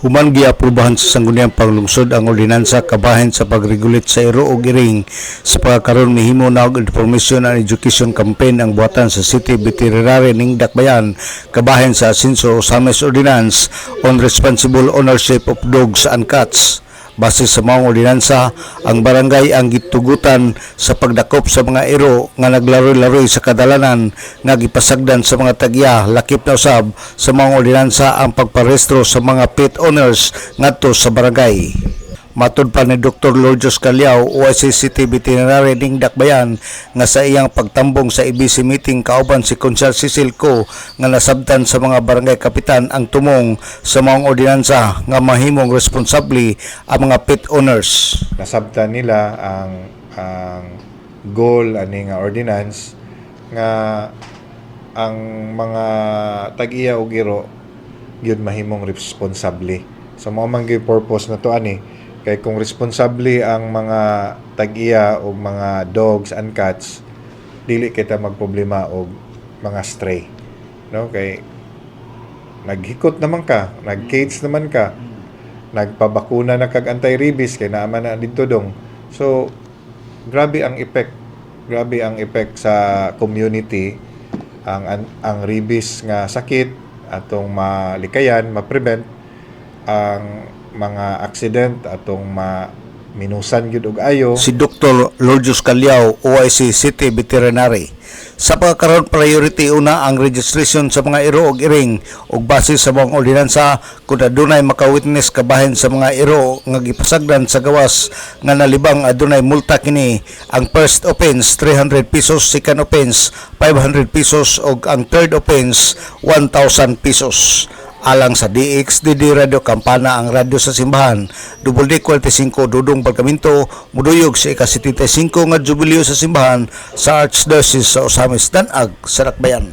Human giaprubahan sa Sangguniang Panglungsod ang ordinansa kabahin sa pagregulit sa iro ug iring sa pagkaron mihimo na og information and education campaign ang buhatan sa City Veterinary ning Dakbayan kabahin sa Asinso Osames Ordinance on Responsible Ownership of Dogs and Cats. Base sa maong ordinansa, ang barangay ang gitugutan sa pagdakop sa mga iro nga naglaroy-laroy sa kadalanan nga gipasagdan sa mga tagya. Lakip na usab sa maong ordinansa ang pagparehistro sa mga pet owners ngadto sa barangay. Matud pa ni Dr. Lourdes Caliao, OIC City Veterinary ning Dakbayan, nga sa iyang pagtambong sa EBC meeting kauban si Consul Cecil Co nga nasabtan sa mga barangay kapitan ang tumong sa maong ordinansa nga mahimong responsable ang mga pet owners. Nasabtan nila ang goal ani nga ordinance nga ang mga tag-iya o giro gyud mahimong responsable. So mao man gyud purpose na to ani. Kay kung responsable ang mga tag-iya o mga dogs and cats, dili kita magproblema og mga stray. No? Kay naghikot naman ka, nag-cage naman ka, nagpabakuna na kag anti-rabies kay naaman na dito dong. So grabe ang effect. Grabe ang effect sa community ang rabies nga sakit atong malikayan, ma-prevent ang mga accident atong minusan gyud og ayo. Si Dr. Lourdes Caliao, OIC City Veterinary. Sa pagkaroon priority una ang registration sa mga iro og iring ug base sa mga ordinansa kun adunay maka-witness kabahin sa mga iro nga gipasagdan sa gawas nga nalibang adunay multa kini. Ang first offense 300 pesos, second offense 500 pesos ug ang third offense 1,000 pesos. Alang sa DXDD Radio Kampana ang radyo sa simbahan, WD45 Dudong Pagkaminto, muduyog sa ika-75 nga jubileo sa simbahan sa Archdiocese sa Osamis Danag, sa Dakbayan.